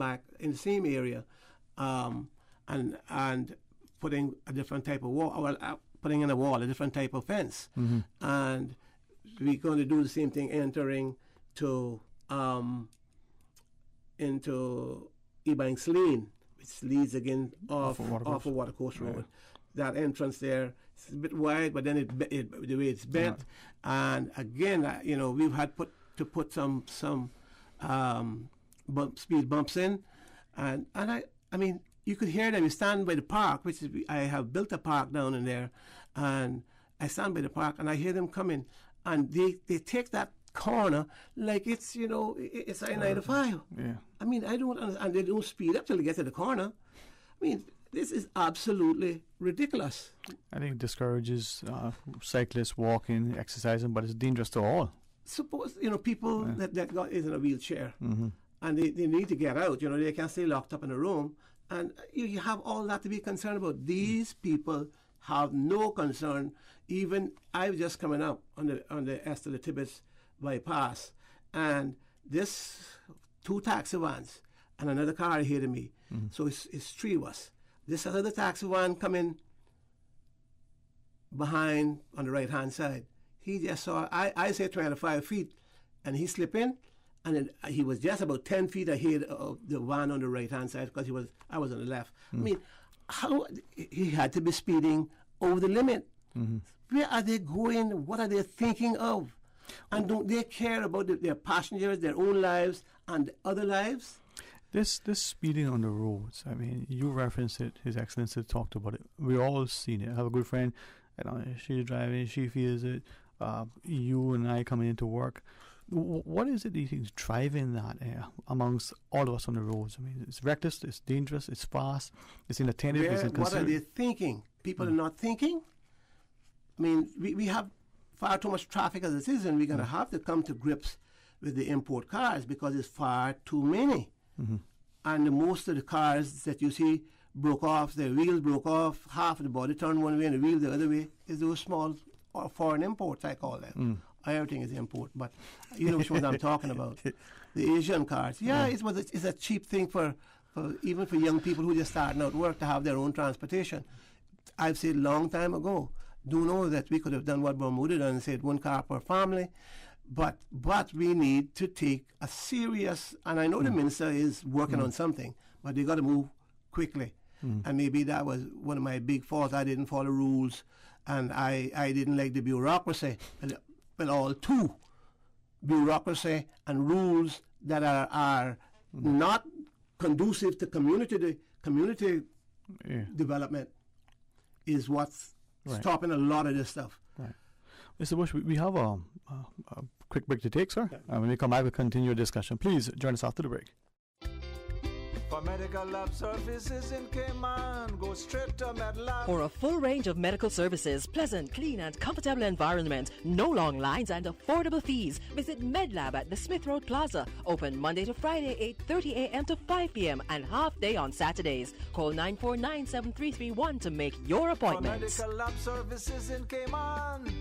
back in the same area, and putting a different type of wall, well, putting in a wall, a different type of fence, and we're going to do the same thing entering to into Ebanks Lane, which leads again off of Watercourse Road. That entrance there is a bit wide, but then the way it's bent, and again, we've had to put some speed bumps in, and I mean, you could hear them. You stand by the park, which is, I have built a park down in there, and I stand by the park and I hear them coming, and they take that corner like it's it's I-95. Yeah. I mean, I don't understand, and they don't speed up till they get to the corner. I mean, this is absolutely ridiculous. I think it discourages cyclists walking, exercising, but it's dangerous to all. Suppose people that is in a wheelchair, and they need to get out. They can't stay locked up in a room, and you have all that to be concerned about. These people have no concern. Even I was just coming up on the Esther the Tibbetts bypass, and this 2 taxi vans and another car ahead of me. So it's 3 of us. This other taxi van coming behind on the right hand side. He just saw, I say 25 feet, and he slipped in, and then he was just about 10 feet ahead of the van on the right hand side because I was on the left. I mean, how he had to be speeding over the limit. Where are they going? What are they thinking of? And don't they care about their passengers, their own lives, and other lives? This speeding on the roads, I mean, you referenced it, His Excellency talked about it. We've all seen it. I have a good friend, she's driving, she feels it. You and I coming into work. What is it that you think is driving that amongst all of us on the roads? I mean, it's reckless, it's dangerous, it's fast, it's inattentive, it's inconsiderate. What are they thinking? People are not thinking? I mean, we have far too much traffic as it is, and we're going to have to come to grips with the import cars because it's far too many. And most of the cars that you see broke off, their wheels broke off, half of the body turned one way and the wheel the other way, is those small or foreign imports, I call them. Everything is import, but you know which ones I'm talking about. The Asian cars. It's a cheap thing for even for young people who just starting out work to have their own transportation. I've said long time ago, do know that we could have done what Bermuda done and said 1 car per family, but we need to take a serious, and I know the minister is working on something, but they got to move quickly. And maybe that was one of my big faults. I didn't follow rules, and I didn't like the bureaucracy. Well, all too bureaucracy and rules that are not conducive to community development is what's stopping a lot of this stuff. Right. Mr. Bush, we have a quick break to take, sir. When we come back, we'll continue our discussion. Please join us after the break. For medical lab services in Cayman, go straight to MedLab. For a full range of medical services, pleasant, clean and comfortable environment, no long lines and affordable fees, visit MedLab at the Smith Road Plaza. Open Monday to Friday, 8:30 a.m. to 5 p.m. and half day on Saturdays. Call 949-7331 to make your appointments. For medical lab services in Cayman,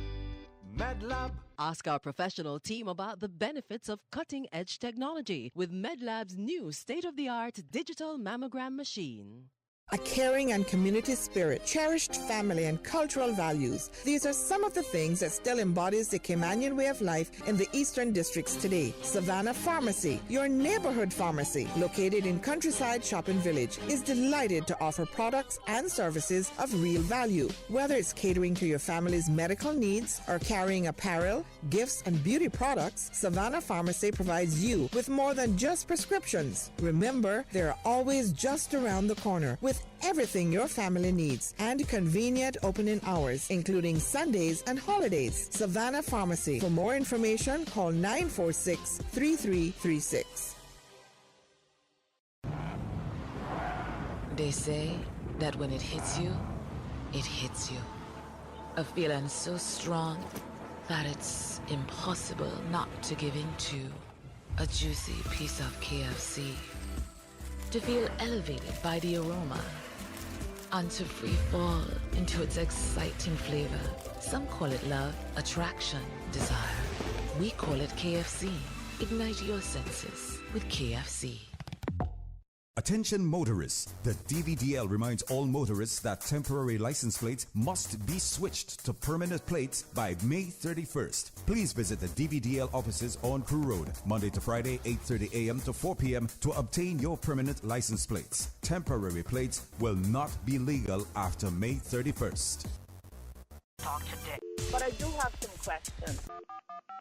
MedLab. Ask our professional team about the benefits of cutting-edge technology with MedLab's new state-of-the-art digital mammogram machine. A caring and community spirit, cherished family and cultural values. These are some of the things that still embodies the Caymanian way of life in the Eastern Districts today. Savannah Pharmacy, your neighborhood pharmacy, located in Countryside Shopping Village, is delighted to offer products and services of real value. Whether it's catering to your family's medical needs or carrying apparel, gifts, and beauty products, Savannah Pharmacy provides you with more than just prescriptions. Remember, they're always just around the corner with everything your family needs and convenient opening hours, including Sundays and holidays. Savannah Pharmacy. For more information, call 946-3336. They say that when it hits you, it hits you. A feeling so strong that it's impossible not to give in to a juicy piece of KFC. To feel elevated by the aroma and to free fall into its exciting flavor. Some call it love, attraction, desire. We call it KFC. Ignite your senses with KFC. Attention motorists. The DVDL reminds all motorists that temporary license plates must be switched to permanent plates by May 31st. Please visit the DVDL offices on Crew Road, Monday to Friday, 8:30 a.m. to 4 p.m. to obtain your permanent license plates. Temporary plates will not be legal after May 31st. Talk today. But I do have some questions.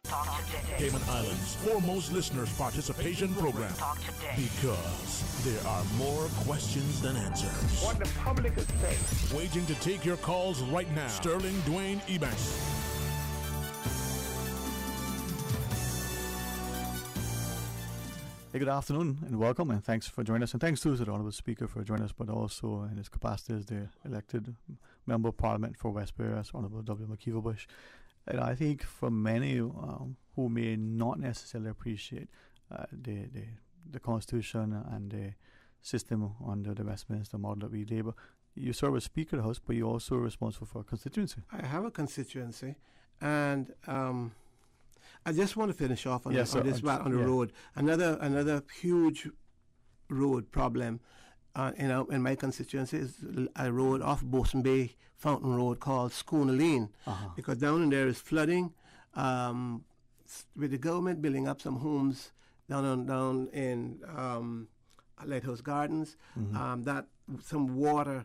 Talk today. Cayman Islands' foremost listeners' participation program. Talk today. Because there are more questions than answers. What the public is saying. Waiting to take your calls right now. Sterling Dwayne Ebanks. Hey, good afternoon and welcome, and thanks for joining us. And thanks to the Honourable Speaker for joining us, but also in his capacity as the elected Member of Parliament for West Bay Area, Honourable W. McKeever Bush. And I think for many who may not necessarily appreciate the Constitution and the system under the Westminster model that we labour, you serve as Speaker of the House, but you're also responsible for a constituency. I have a constituency, and I just want to finish off on, Yes, on this on the road. Another huge road problem in my constituency is a road off Bosun Bay Fountain Road called Schooner Lane, because down in there is flooding, with the government building up some homes down in Lighthouse Gardens, that some water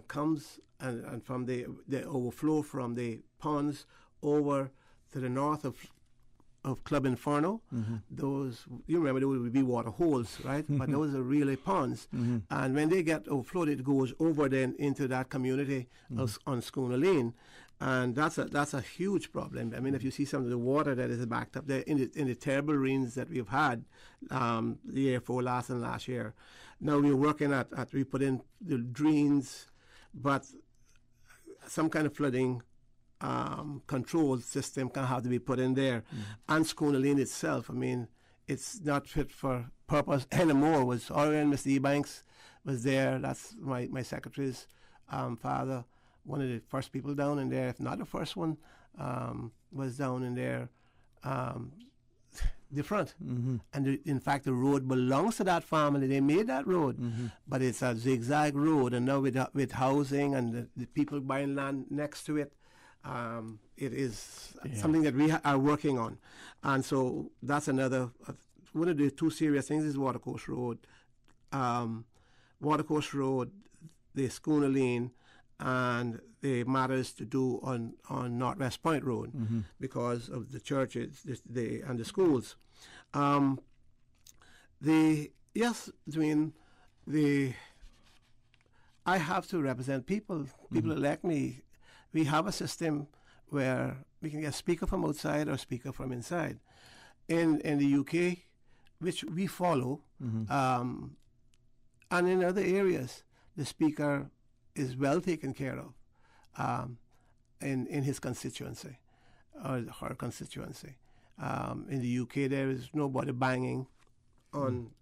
comes and from the overflow from the ponds over to the north of Club Inferno. Those, you remember, there would be water holes, right? But those are really ponds. And when they get overflowed, it goes over then into that community on Schooner Lane. And that's a huge problem. I mean, if you see some of the water that is backed up there in the terrible rains that we've had the year before last and last year. Now we're working at we put in the drains, but some kind of flooding control system can have to be put in there. And Schooner Lane itself, I mean, it's not fit for purpose anymore. Was already Mr. Ebanks was there. That's my secretary's father, one of the first people down in there, if not the first one, was down in there, the front. And in fact, the road belongs to that family. They made that road, but it's a zigzag road. And now with housing and the people buying land next to it, it is something that we are working on. And so that's another, one of the two serious things is Watercourse Road. Watercourse Road, the Schooner Lane, and the matters to do on Northwest Point Road because of the churches and the schools. I have to represent people. People elect me. We have a system where we can get speaker from outside or speaker from inside. In the UK, which we follow, and in other areas, the speaker is well taken care of in his constituency or her constituency. In the UK, there is nobody banging on.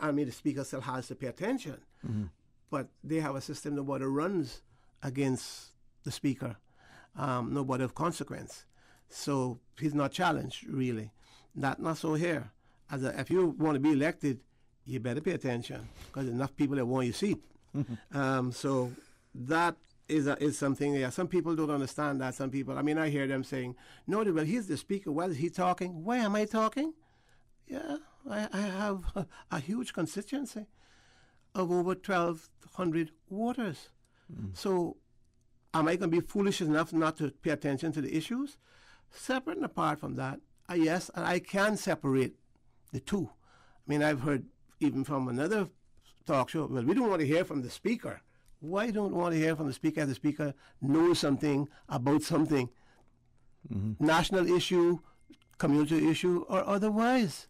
I mean, the speaker still has to pay attention, but they have a system nobody runs against the speaker, nobody of consequence. So he's not challenged, really. Not so here. If you want to be elected, you better pay attention because enough people that want your seat. So that is something. Yeah, some people don't understand that. Some people, I mean, I hear them saying, "No, well, he's the speaker. Why is he talking? Why am I talking?" Yeah, I have a huge constituency of over 1,200 voters. So am I going to be foolish enough not to pay attention to the issues? Separate and apart from that, yes, and I can separate the two. I mean, I've heard even from another talk show, well, we don't want to hear from the speaker. Why don't we want to hear from the speaker if the speaker knows something about something? National issue, community issue, or otherwise.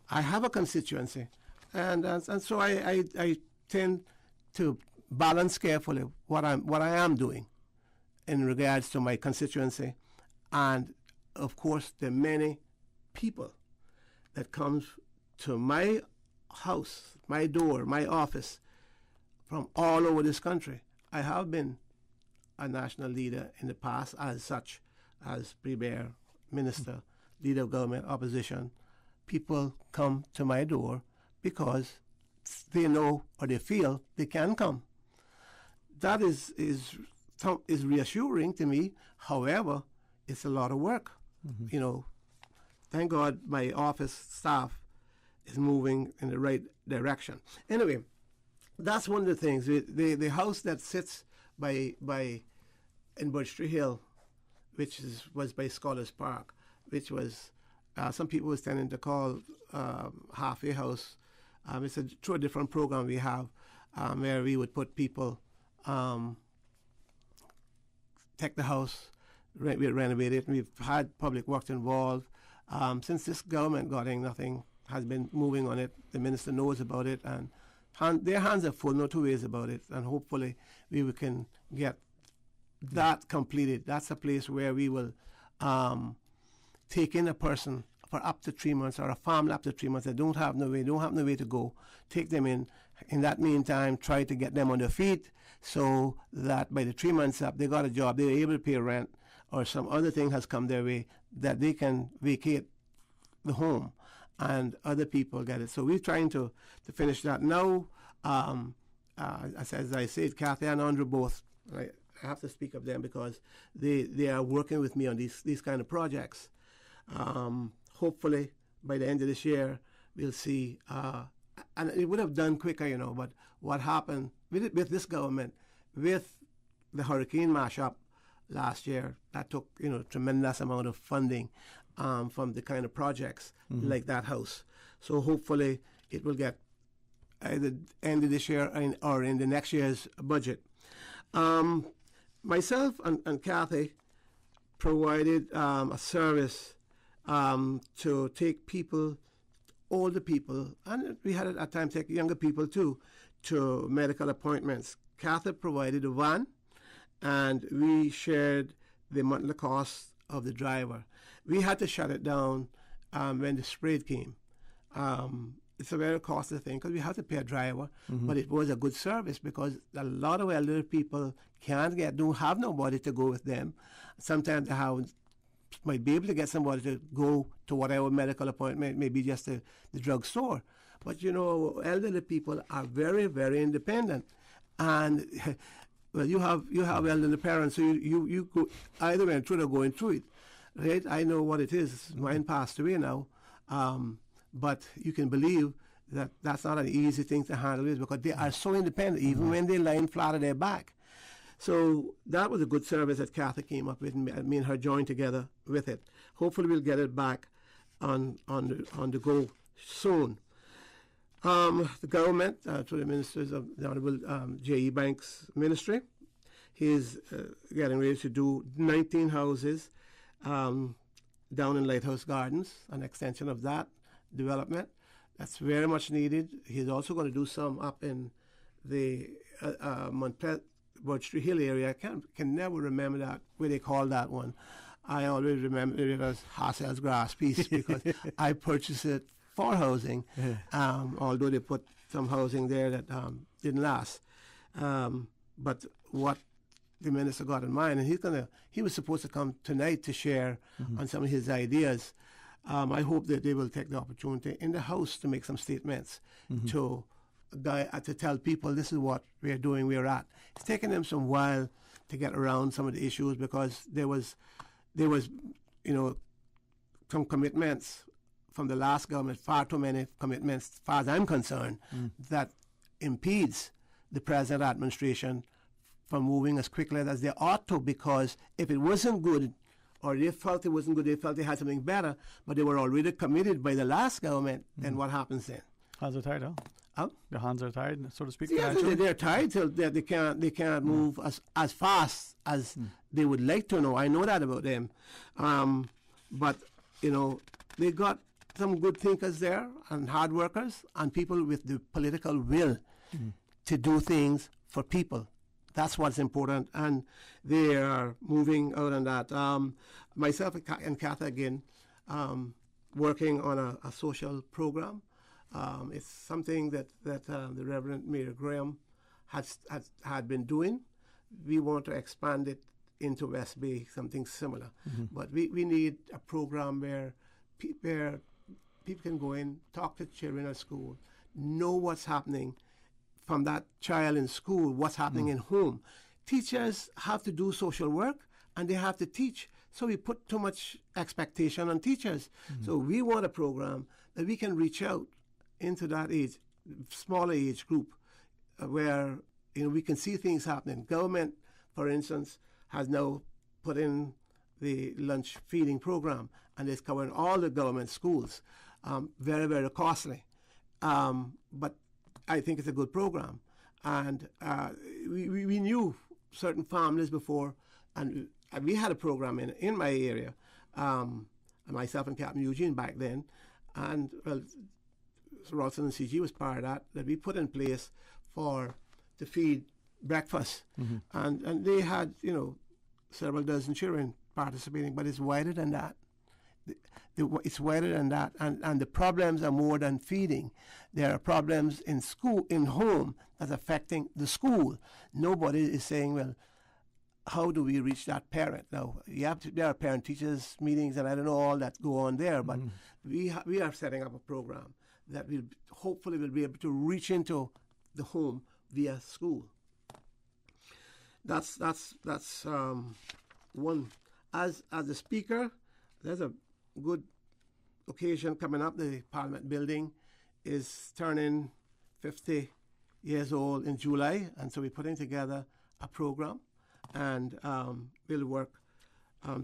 I have a constituency. And so I tend to balance carefully what I am doing in regards to my constituency, and of course the many people that comes to my house, my door, my office from all over this country. I have been a national leader in the past as such, as Premier, Minister, Leader of Government, Opposition. People come to my door because they know or they feel they can come. That is reassuring to me. However, it's a lot of work. You know, thank God my office staff is moving in the right direction. Anyway, that's one of the things. The house that sits by in Birch Tree Hill, which was by Scholars Park, which was some people was tending to call halfway house. It's through a different program we have where we would put people, take the house, we renovate it, and we've had public works involved. Since this government got in, nothing has been moving on it. The minister knows about it, and their hands are full, no two ways about it, and hopefully we can get that completed. That's a place where we will take in a person for up to 3 months, or a family up to 3 months that don't have no way to go, take them in. In that meantime, try to get them on their feet so that by the 3 months up, they got a job, they're able to pay rent, or some other thing has come their way that they can vacate the home and other people get it. So we're trying to finish that now. As I said, Kathy and Andrew both, I have to speak of them because they are working with me on these kind of projects. Hopefully, by the end of this year, we'll see. And it would have done quicker, you know, but what happened with this government, with the hurricane mashup last year, that took, you know, tremendous amount of funding from the kind of projects like that house. So hopefully it will get either end of this year or in the next year's budget. Myself and Kathy provided a service to take people, older people, and we had at times take younger people too, to medical appointments. Kathy provided a van, and we shared the monthly cost of the driver. We had to shut it down when the spread came. It's a very costly thing because we have to pay a driver, but it was a good service because a lot of elderly people don't have nobody to go with them. Sometimes they might be able to get somebody to go to whatever medical appointment, maybe just the drugstore. But you know, elderly people are very, very independent, and well, you have elderly parents, so you go either went through it or going through it, right? I know what it is. Mine passed away now, but you can believe that that's not an easy thing to handle, because they are so independent, even when they're lying flat on their back. So that was a good service that Kathy came up with, and me and her joined together with it. Hopefully we'll get it back on the go soon. The government, through the ministers of the Honorable J.E. Banks' ministry, he is getting ready to do 19 houses down in Lighthouse Gardens, an extension of that development. That's very much needed. He's also going to do some up in the Birch Tree Hill area. I can never remember that, where they call that one. I always remember it as Hassel's Grass Piece because I purchased it for housing, although they put some housing there that didn't last. But what the minister got in mind, and he was supposed to come tonight to share on some of his ideas. I hope that they will take the opportunity in the House to make some statements to tell people this is what we're doing, we're at. It's taken them some while to get around some of the issues because there was some commitments from the last government, far too many commitments, as far as I'm concerned, that impedes the present administration from moving as quickly as they ought to, because if it wasn't good, or they felt it wasn't good, they felt they had something better, but they were already committed by the last government, then what happens then? Hands are tied, huh? The hands are tied, so to speak. Yeah, they're tied till they can't move as fast as they would like to. Know I know that about them, but you know they got some good thinkers there and hard workers and people with the political will to do things for people. That's what's important, and they are moving out on that. Myself and Kathy again, working on a social program. It's something that the Reverend Mayor Graham had been doing. We want to expand it into West Bay, something similar. But we need a program where people can go in, talk to children at school, know what's happening from that child in school, what's happening in home. Teachers have to do social work and they have to teach. So we put too much expectation on teachers. So we want a program that we can reach out into that age, smaller age group, where we can see things happening. Government, for instance, has now put in the lunch feeding program, and it's covering all the government schools. Very, very costly. But I think it's a good program. And we knew certain families before, and we had a program in my area, myself and Captain Eugene back then, and Ralston and CG was part of that we put in place to feed breakfast. And they had, several dozen children participating, but it's wider than that. It's wider than that, and the problems are more than feeding. There are problems in school, in home, that's affecting the school. Nobody is saying, well, how do we reach that parent? Now, there are parent-teachers meetings, and I don't know all that go on there, but we are setting up a program that will hopefully will be able to reach into the home via school. That's one. As a speaker, there's a good occasion coming up. The Parliament building is turning 50 years old in July, and so we're putting together a program, and we'll work.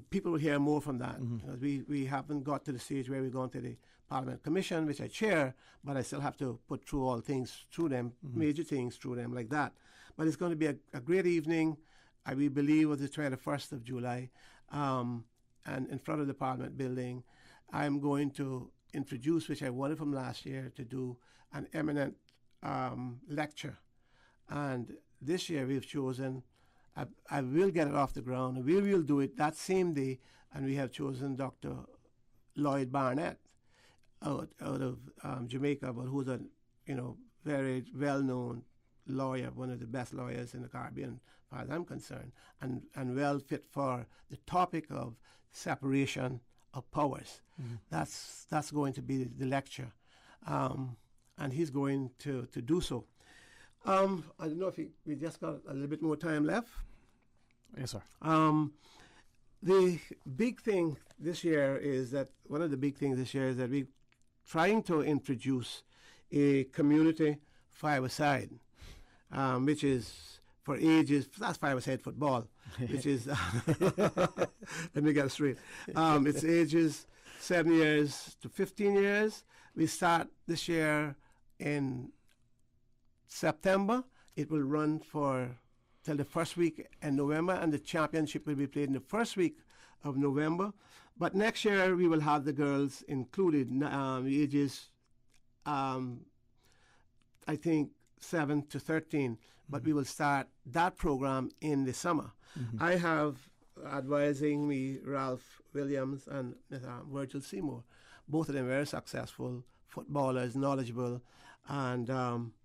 People will hear more from that. Because we haven't got to the stage where we're going to the Parliament Commission, which I chair, but I still have to put through all things through them, major things through them like that. But it's going to be a great evening. We believe it was the 21st of July. And in front of the Parliament building, I'm going to introduce, which I wanted from last year, to do an eminent lecture. And this year we've chosen, I will get it off the ground, and we will do it that same day, and we have chosen Dr. Lloyd Barnett out of Jamaica, but who's a very well-known lawyer, one of the best lawyers in the Caribbean, as far as I'm concerned, and well fit for the topic of separation of powers. That's going to be the lecture, and he's going to do so. I don't know if we just got a little bit more time left. Yes, sir. The big thing this year is that we're trying to introduce a community five-a-side, which is for ages, that's five-a-side football, which is, let me get it straight. It's ages 7 years to 15 years. We start this year in September. It will run till the first week in November, and the championship will be played in the first week of November. But next year we will have the girls included, ages, I think, 7 to 13. But we will start that program in the summer. I have advising me Ralph Williams and Virgil Seymour. Both of them very successful footballers, knowledgeable. And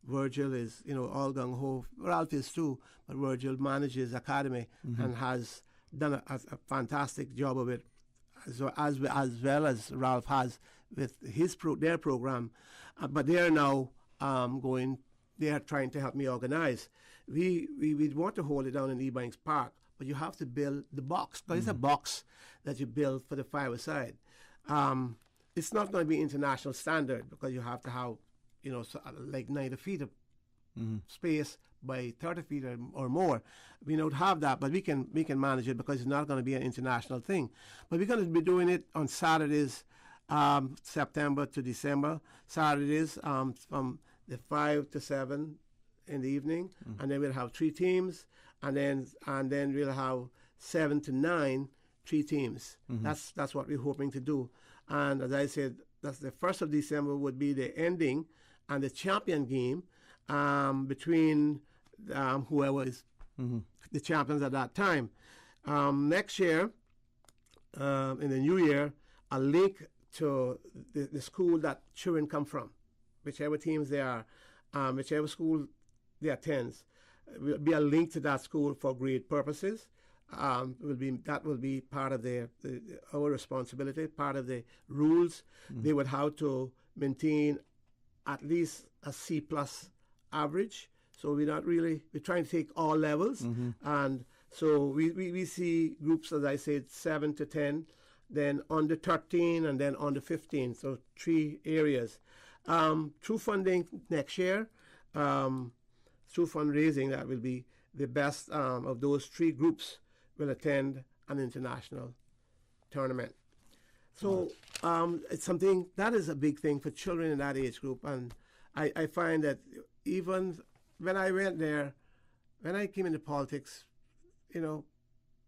Virgil is, all gung-ho. Ralph is too, but Virgil manages academy and has done a fantastic job of it, as well as Ralph has with their program. But they are now they are trying to help me organize. We want to hold it down in Ebanks Park, but you have to build the box, because it's a box that you build for the five-a-side. It's not going to be international standard, because you have to have like 90 feet of space by 30 feet or more. We don't have that, but we can manage it, because it's not going to be an international thing. But we're going to be doing it on Saturdays, September to December. Saturdays from the 5 to 7 in the evening, and then we'll have 3 teams, and then we'll have 7 to 9, 3 teams. That's what we're hoping to do. And as I said, that's the 1st of December would be the ending and the champion game between whoever is the champions at that time. Next year, in the new year, a link to the school that children come from, whichever teams they are, whichever school they attend, will be a link to that school for grade purposes. That will be part of our responsibility, part of the rules. They would have to maintain at least a C plus average. So we're trying to take all levels. And so we see groups, as I said, 7 to 10, then under 13, and then under 15. So 3 areas. Through funding next year, through fundraising, that will be the best of those 3 groups will attend an international tournament. So it's something that is a big thing for children in that age group. And I find that even when I went there, when I came into politics,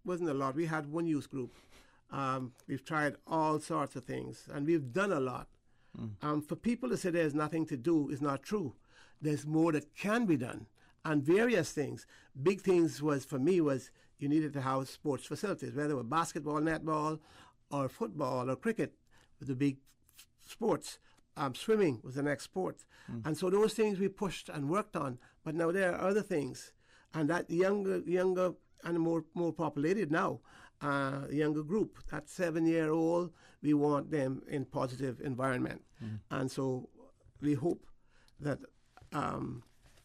wasn't a lot. We had one youth group. We've tried all sorts of things, and we've done a lot. For people to say there's nothing to do is not true. There's more that can be done, and various things. Big things for me was you needed to have sports facilities, whether it was basketball, netball, or football, or cricket, with the big sports. Swimming was the next sport. And so those things we pushed and worked on, but now there are other things. And that younger and more populated now, younger group, that 7-year-old, we want them in positive environment. And so we hope that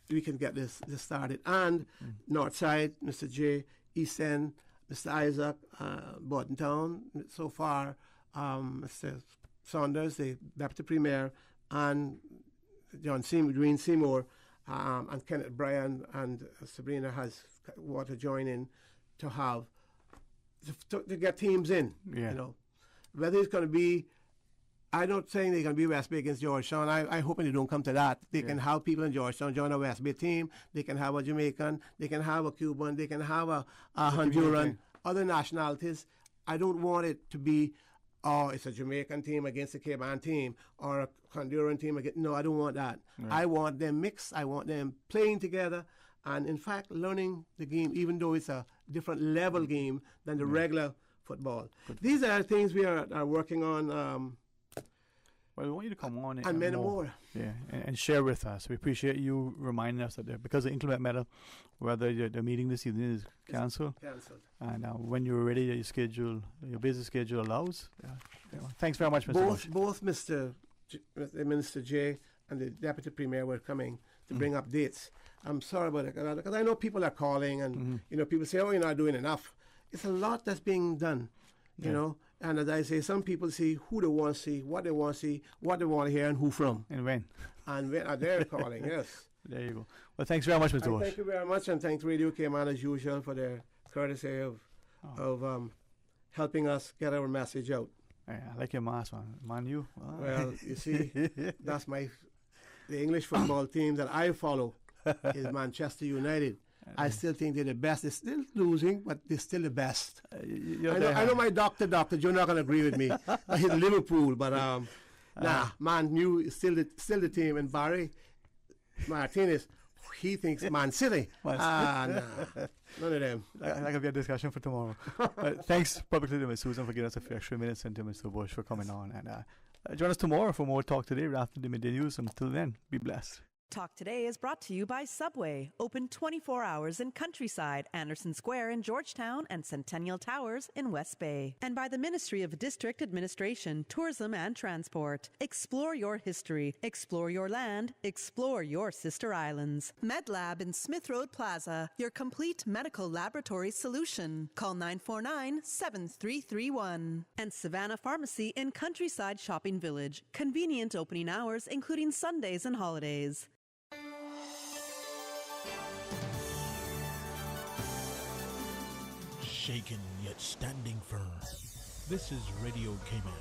we can get this started. And Northside, Mr. J, East End, Mr. Isaac, Bordentown, so far, Mr. Saunders, the Deputy Premier, and Green Seymour, and Kenneth Bryan and Sabrina has want to join in to have to get teams in. Whether it's going to be, I'm not saying they're going to be West Bay against Georgetown. I hope they don't come to that. They can have people in Georgetown join a West Bay team. They can have a Jamaican. They can have a Cuban. They can have a Honduran. Other nationalities. I don't want it to be, it's a Jamaican team against a Cuban team or a Honduran team against. No, I don't want that. Right. I want them mixed. I want them playing together and, in fact, learning the game, even though it's a different level game than the regular football. These are things we are working on. Well, we want you to come on and many more. Yeah, and share with us. We appreciate you reminding us that because of inclement matter, whether the meeting this evening is cancelled. And when you're ready, your busy schedule allows. Thanks very much, Mr. Bush. Both Mr. Minister J and the Deputy Premier were coming to bring up dates. I'm sorry about it, because I know people are calling and people say, you're not doing enough. It's a lot that's being done, you know. And as I say, some people see who they want to see, what they want to see, what they want to hear, and who from. And when. And when they're calling, yes. There you go. Well, thanks very much, Mr. Bush. Thank you very much, and thanks Radio Cayman as usual for their courtesy of helping us get our message out. Yeah, I like your mask, man. You. Oh. Well, you see, that's the English football team that I follow is Manchester United. I still think they're the best. They're still losing, but they're still the best. I know my doctor, you're not going to agree with me. He's Liverpool, but Man U is still the team. And Barry Martinez, he thinks Man City. Nah, none of them. That could be a discussion for tomorrow. Thanks publicly to Ms. Susan for giving us a few extra minutes, and to Mr. Bush for coming on. And join us tomorrow for more Talk Today right after the midday news. Until then, be blessed. Talk Today is brought to you by Subway, open 24 hours in Countryside, Anderson Square in Georgetown, and Centennial Towers in West Bay. And by the Ministry of District Administration, Tourism and Transport. Explore your history, explore your land, explore your sister islands. MedLab in Smith Road Plaza, your complete medical laboratory solution. Call 949-7331. And Savannah Pharmacy in Countryside Shopping Village, convenient opening hours including Sundays and holidays. Shaken yet standing firm. This is Radio Cayman.